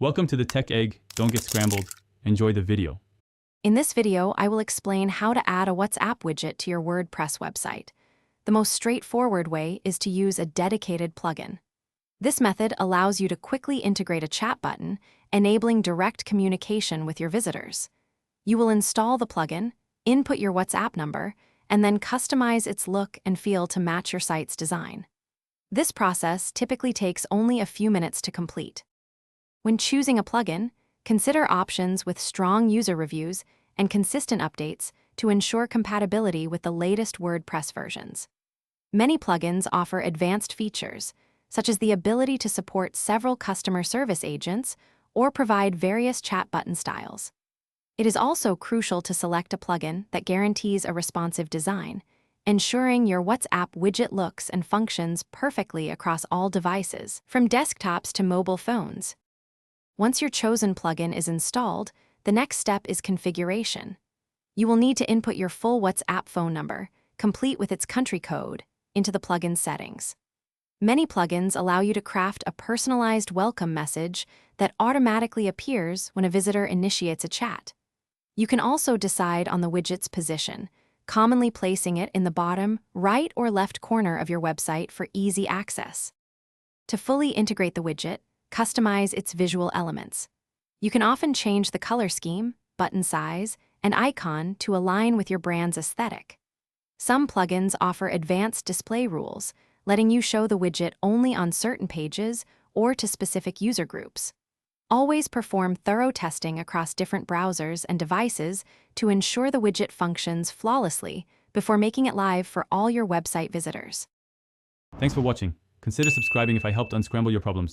Welcome to the Tech Egg. Don't get scrambled. Enjoy the video. In this video, I will explain how to add a WhatsApp widget to your WordPress website. The most straightforward way is to use a dedicated plugin. This method allows you to quickly integrate a chat button, enabling direct communication with your visitors. You will install the plugin, input your WhatsApp number, and then customize its look and feel to match your site's design. This process typically takes only a few minutes to complete. When choosing a plugin, consider options with strong user reviews and consistent updates to ensure compatibility with the latest WordPress versions. Many plugins offer advanced features, such as the ability to support several customer service agents or provide various chat button styles. It is also crucial to select a plugin that guarantees a responsive design, ensuring your WhatsApp widget looks and functions perfectly across all devices, from desktops to mobile phones. Once your chosen plugin is installed, the next step is configuration. You will need to input your full WhatsApp phone number, complete with its country code, into the plugin settings. Many plugins allow you to craft a personalized welcome message that automatically appears when a visitor initiates a chat. You can also decide on the widget's position, commonly placing it in the bottom, right, or left corner of your website for easy access. To fully integrate the widget, customize its visual elements. You can often change the color scheme, button size, and icon to align with your brand's aesthetic. Some plugins offer advanced display rules, letting you show the widget only on certain pages or to specific user groups. Always perform thorough testing across different browsers and devices to ensure the widget functions flawlessly before making it live for all your website visitors. Thanks for watching. Consider subscribing if I helped unscramble your problems.